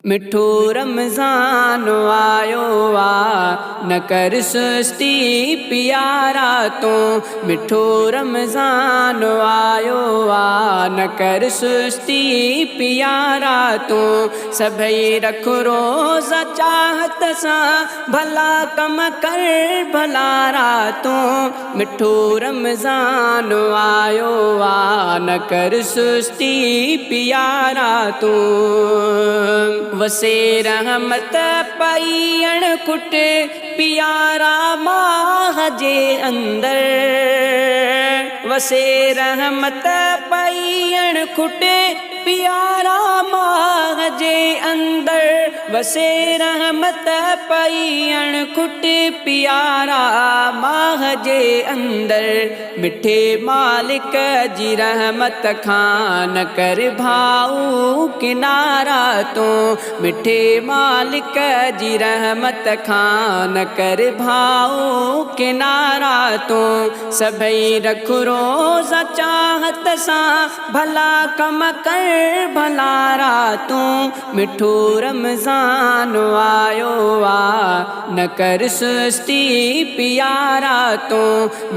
मिठो रमज़ान आयो आ, न कर सुस्ती प्यारा तो। मिठो रमज़ान आयो आ, न कर सुस्ती प्यारा तो। सभई रख रोज़ा चाहत सा, भला कम कर भला रातों। मिठो रमज़ान आयो आ, न कर सुस्ती प्यारा तो। वसे रहमत पाइण कुट प्यारा माह जे अंदर। वसे रहमत पाइण कुट प्यारा माह जे अंदर। वसे रहमत पाइण कुट प्यारा माह जे अंदर। मिठे मालिक जी रहमत खां न कर भाऊ किनारा तो। मिठे मालिक जी रहमत खां न कर भाऊ किनारा तो। सभई रख रोज़ा चाहत सा, भला कम कर भला रातों। मिठो रमज़ान आयो आ, न कर सुस्ती प्यारा तो।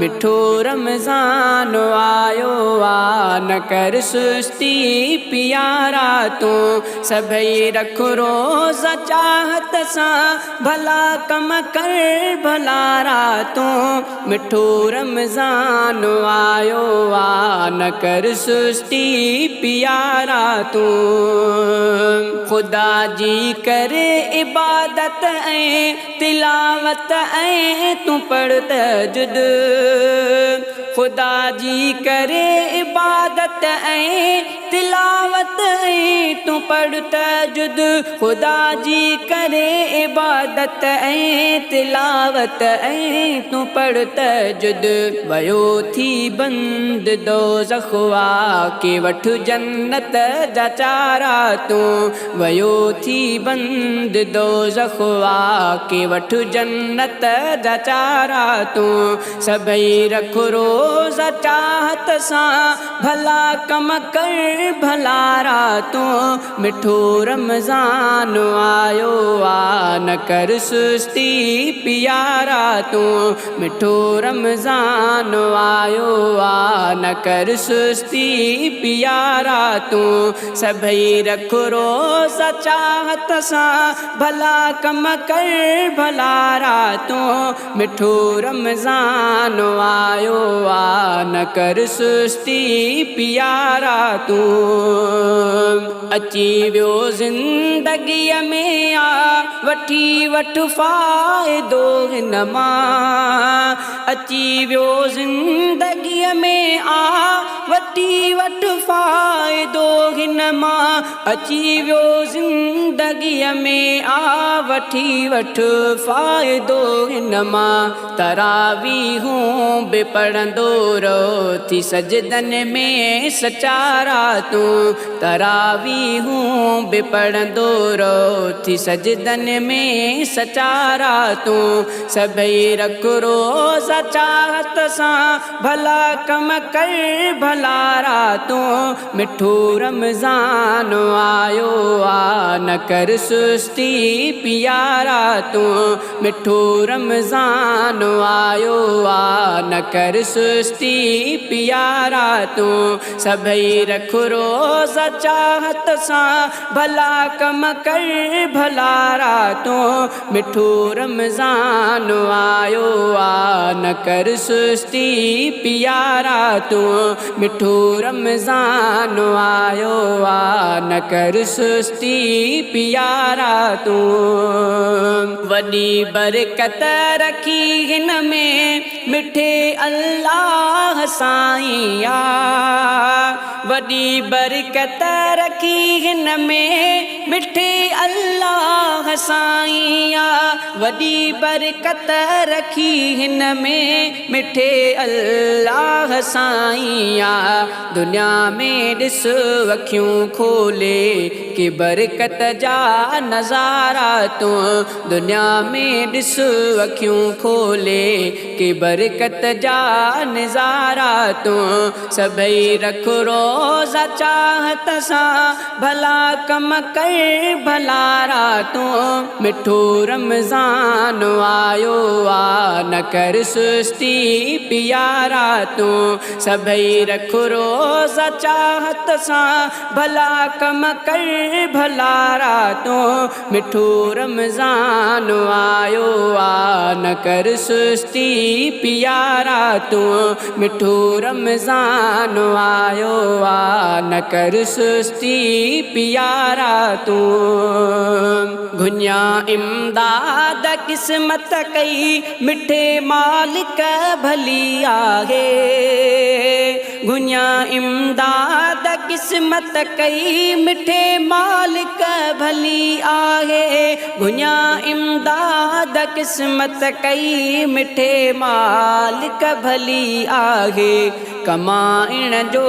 मिठो रमज़ान आयो आ, न कर सुस्ती प्यारा तो। सभई रख रोज़ा चाहत सा, भला कम कर भला रातों। मिठो रमज़ान आयो आ, न कर सुस्ती प्यारा तो। खुदा जी करे इबादत ऐं तिलावत ऐं तू पढ़ तहज्जुद। खुदा जी करे इबादत ऐं तिलावत ऐं तू पढ़ तहज्जुद। खुदा जी करे इबादत ऐं तिलावत ऐं तू पढ़ तहज्जुद। वयो थी बंद दोज़ख के वठ जन्नत जा चारा तू। वयो थी बंद दोज़ख के वठ जन्नत जा चारा तू। सभई रख रोज़ा चाहत सा, भला कम कर भला रातों। मिठो रमज़ान आयो आ, न कर सुस्ती प्यारा तो। मिठो रमज़ान आयो आ, न कर सुस्ती प्यारा तो। सभई रख रोज़ा चाहत सा, भला कम कर भला रातों। मिठो रमज़ान आयो आ, न कर सुस्ती प्यारा तो। अची वियो ज़िंदगीअ में आ, वठी वठ फ़ाइदो हिन मां। अची वियो ज़िंदगीअ में आ, वठी वठ फ़ाइदो हिन मां। अची वियो ज़िंदगीअ में आ, वठी वठ फ़ाइदो हिन मां। तरावीहूं बि पढ़ंदो रहो, थी सजदन में सचारा तू। तरावीहूं बि पढ़ंदो रहो, थी सजदन में सचारा तू। सभई रख रोज़ा चाहत सा, भला कम कर भला रातों। मिठो रमज़ान आयो आ, न कर सुस्ती प्यारा तो। मिठो रमज़ान आयो आ, न कर सुस्ती प्यारा तो। सभई रख रोज़ा चाहत सा, भला कम कर भला रातों। मिठो रमज़ान आयो आ, न कर सुस्ती प्यारा तो। मिठो रमज़ान आयो आ, न कर सुस्ती प्यारा तो। वॾी बरकत रखी हिन में मिठे अल्लाह साईं आ। वॾी बरकत रखी हिन में मिठे अल्लाह साईं आ। वॾी बरकत रखी हिन में मिठे अल्लाह साईं आ। दुनिया में ॾिस अखियूं खोले कि बरकत जा नज़ारा तूं दुनिया में ॾिस अखियूं खोले कि बरकत जा नज़ारा तूं सभई रख रोज़ा चाहत सां भला कम कर भलारा तूं मिठो रमज़ान आयो आ न कर सुस्ती प्यारा तूं सभई रख रोज़ा चाहत सां भला कम कर भलारा तूं मिठो रमज़ान आयो आ न कर सुस्ती प्यारा तूं मिठो रमज़ान आयो आ न कर सुस्ती प्यारा तूं घुनिया इमदाद किस्मत कई मिठे मालिक भली आहे घुनिया इमदाद किस्मत कई मिठे मालिक भली आहे घुनिया इमदाद किस्मत कई मिठे मालिक भली आहे कमाइण जो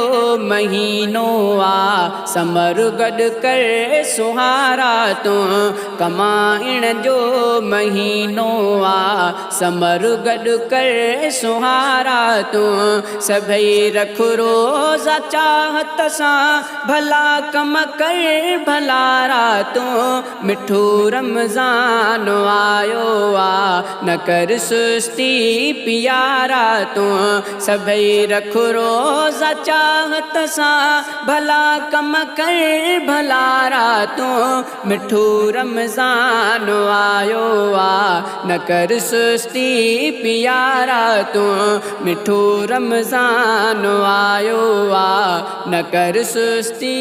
महीनो आ समर गॾु कर सुहारा तूं कमाइण जो महीनो आ समर गॾु कर सुहारा तूं सभई रख रोज़ा चाहत सां भला कम कर भलारा तूं मिठो रमज़ान आयो आ न कर सुस्ती प्यारा तूं सभई रख रोज़ा चाहत सां भला कम कर भलारा तूं मिठो रमज़ान आयो आ न कर सुस्ती प्यारा तूं मिठो रमज़ान आयो आ न कर सुस्ती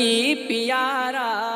प्यारा।